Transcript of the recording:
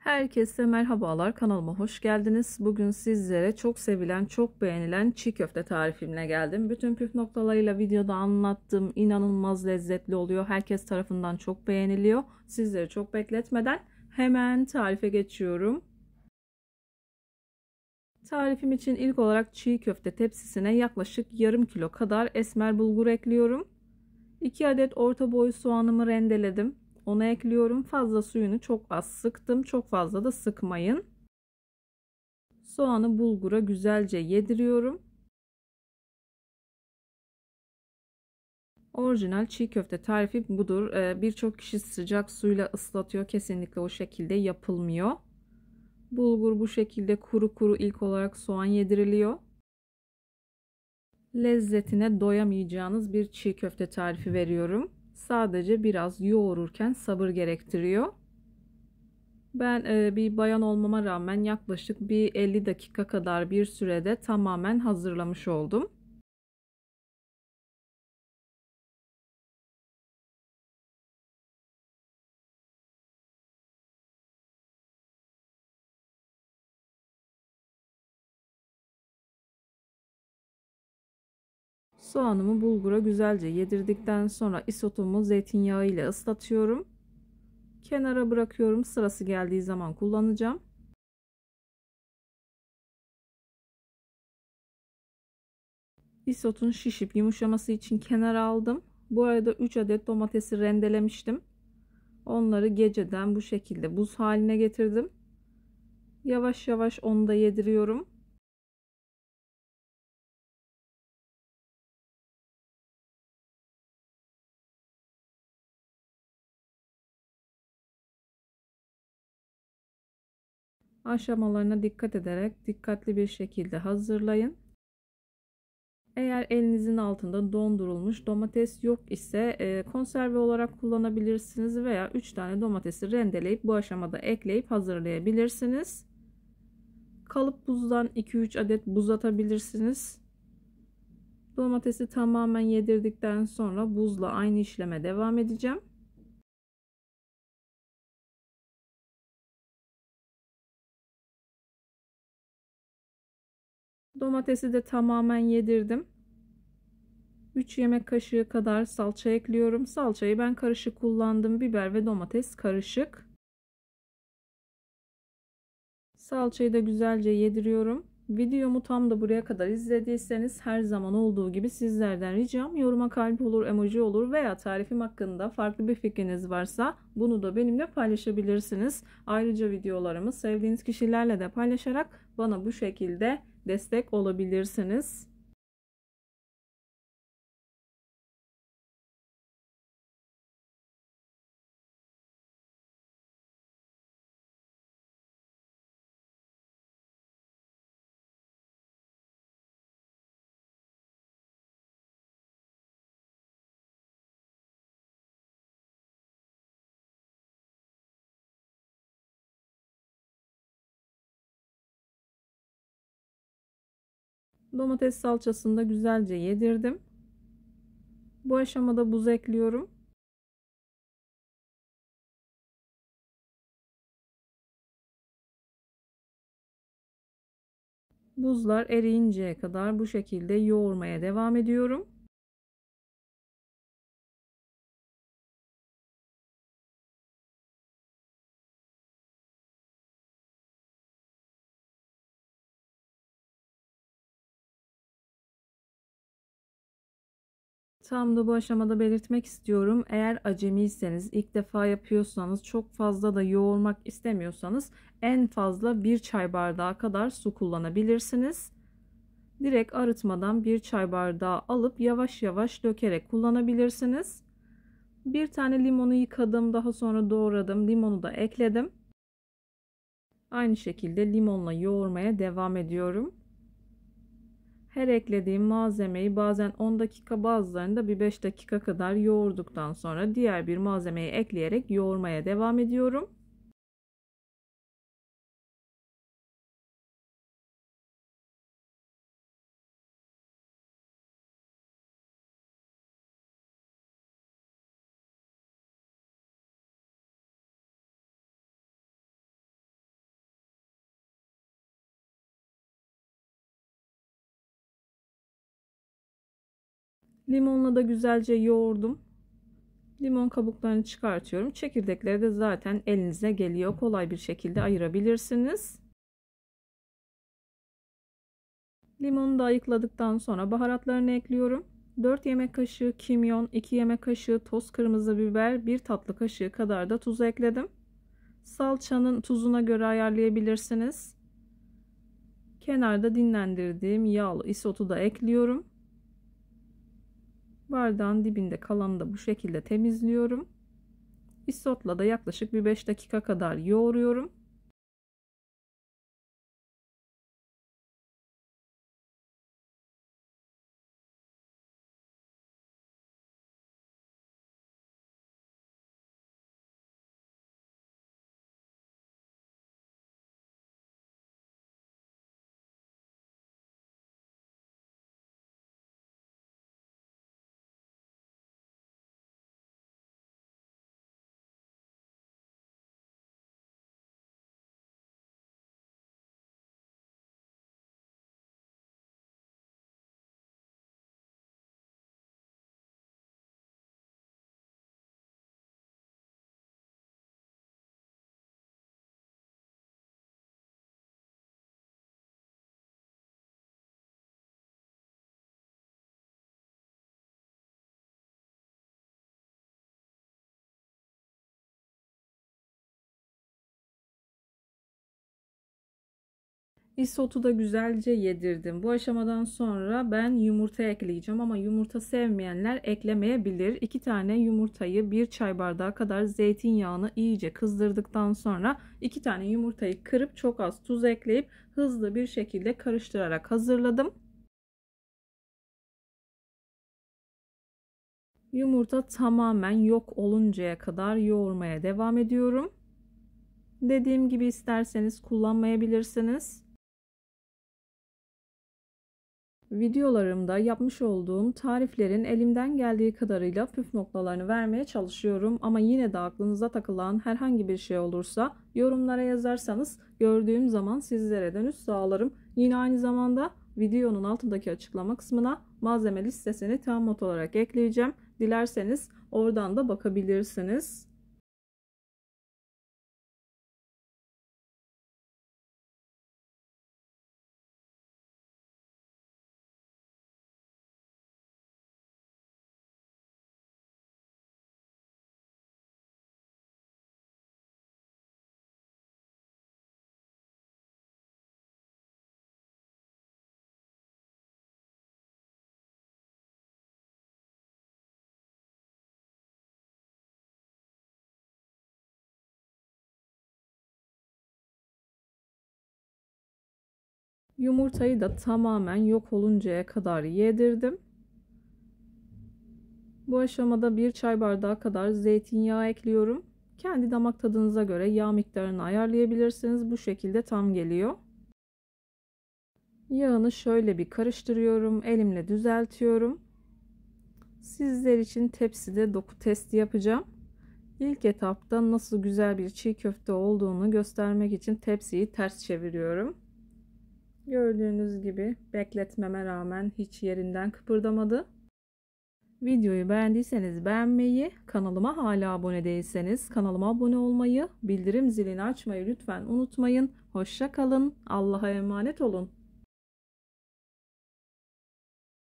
Herkese merhabalar, kanalıma hoş geldiniz. Bugün sizlere çok sevilen, çok beğenilen çiğ köfte tarifimle geldim. Bütün püf noktalarıyla videoda anlattım. İnanılmaz lezzetli oluyor. Herkes tarafından çok beğeniliyor. Sizleri çok bekletmeden hemen tarife geçiyorum. Tarifim için ilk olarak çiğ köfte tepsisine yaklaşık yarım kilo kadar esmer bulgur ekliyorum. 2 adet orta boy soğanımı rendeledim. Onu ekliyorum. Fazla suyunu çok az sıktım. Çok fazla da sıkmayın. Soğanı bulgura güzelce yediriyorum. Orijinal çiğ köfte tarifi budur. Birçok kişi sıcak suyla ıslatıyor. Kesinlikle o şekilde yapılmıyor. Bulgur bu şekilde kuru kuru ilk olarak soğan yediriliyor. Lezzetine doyamayacağınız bir çiğ köfte tarifi veriyorum. Sadece biraz yoğururken sabır gerektiriyor. Ben bir bayan olmama rağmen yaklaşık bir 50 dakika kadar bir sürede tamamen hazırlamış oldum. Soğanımı bulgura güzelce yedirdikten sonra isotomu zeytinyağı ile ıslatıyorum. Kenara bırakıyorum. Sırası geldiği zaman kullanacağım. Isotun şişip yumuşaması için kenara aldım. Bu arada 3 adet domatesi rendelemiştim. Onları geceden bu şekilde buz haline getirdim. Yavaş yavaş onu da yediriyorum. Aşamalarına dikkat ederek dikkatli bir şekilde hazırlayın. Eğer elinizin altında dondurulmuş domates yok ise konserve olarak kullanabilirsiniz veya 3 tane domatesi rendeleyip bu aşamada ekleyip hazırlayabilirsiniz. Kalıp buzdan 2-3 adet buz atabilirsiniz. Domatesi tamamen yedirdikten sonra buzla aynı işleme devam edeceğim. Domatesi de tamamen yedirdim. 3 yemek kaşığı kadar salça ekliyorum. Salçayı ben karışık kullandım. Biber ve domates karışık. Salçayı da güzelce yediriyorum. Videomu tam da buraya kadar izlediyseniz her zaman olduğu gibi sizlerden ricam yoruma kalp olur, emoji olur veya tarifim hakkında farklı bir fikriniz varsa bunu da benimle paylaşabilirsiniz. Ayrıca videolarımı sevdiğiniz kişilerle de paylaşarak bana bu şekilde destek olabilirsiniz. Domates salçasını da güzelce yedirdim. Bu aşamada buz ekliyorum. Buzlar eriyinceye kadar bu şekilde yoğurmaya devam ediyorum. Tam da bu aşamada belirtmek istiyorum. Eğer acemiyseniz, ilk defa yapıyorsanız, çok fazla da yoğurmak istemiyorsanız en fazla 1 çay bardağı kadar su kullanabilirsiniz. Direkt arıtmadan 1 çay bardağı alıp yavaş yavaş dökerek kullanabilirsiniz. Bir tane limonu yıkadım, daha sonra doğradım. Limonu da ekledim. Aynı şekilde limonla yoğurmaya devam ediyorum. Her eklediğim malzemeyi bazen 10 dakika, bazılarında bir 5 dakika kadar yoğurduktan sonra diğer bir malzemeyi ekleyerek yoğurmaya devam ediyorum. Limonla da güzelce yoğurdum. Limon kabuklarını çıkartıyorum. Çekirdekleri de zaten elinize geliyor. Kolay bir şekilde ayırabilirsiniz. Limonu da ayıkladıktan sonra baharatlarını ekliyorum. 4 yemek kaşığı kimyon, 2 yemek kaşığı toz kırmızı biber, 1 tatlı kaşığı kadar da tuz ekledim. Salçanın tuzuna göre ayarlayabilirsiniz. Kenarda dinlendirdiğim yağlı isotu da ekliyorum. Bardağın dibinde kalanı da bu şekilde temizliyorum. Isotla da yaklaşık bir 5 dakika kadar yoğuruyorum. Isotu da güzelce yedirdim. Bu aşamadan sonra ben yumurta ekleyeceğim ama yumurta sevmeyenler eklemeyebilir. 2 tane yumurtayı 1 çay bardağı kadar zeytinyağını iyice kızdırdıktan sonra 2 tane yumurtayı kırıp çok az tuz ekleyip hızlı bir şekilde karıştırarak hazırladım. Yumurta tamamen yok oluncaya kadar yoğurmaya devam ediyorum. Dediğim gibi isterseniz kullanmayabilirsiniz. Videolarımda yapmış olduğum tariflerin elimden geldiği kadarıyla püf noktalarını vermeye çalışıyorum. Ama yine de aklınıza takılan herhangi bir şey olursa yorumlara yazarsanız gördüğüm zaman sizlere dönüş sağlarım. Yine aynı zamanda videonun altındaki açıklama kısmına malzeme listesini tam not olarak ekleyeceğim. Dilerseniz oradan da bakabilirsiniz. Yumurtayı da tamamen yok oluncaya kadar yedirdim. Bu aşamada 1 çay bardağı kadar zeytinyağı ekliyorum. Kendi damak tadınıza göre yağ miktarını ayarlayabilirsiniz. Bu şekilde tam geliyor. Yağını şöyle bir karıştırıyorum. Elimle düzeltiyorum. Sizler için tepside doku testi yapacağım. İlk etapta nasıl güzel bir çiğ köfte olduğunu göstermek için tepsiyi ters çeviriyorum. Gördüğünüz gibi bekletmeme rağmen hiç yerinden kıpırdamadı. Videoyu beğendiyseniz beğenmeyi, kanalıma hala abone değilseniz kanalıma abone olmayı, bildirim zilini açmayı lütfen unutmayın. Hoşça kalın. Allah'a emanet olun.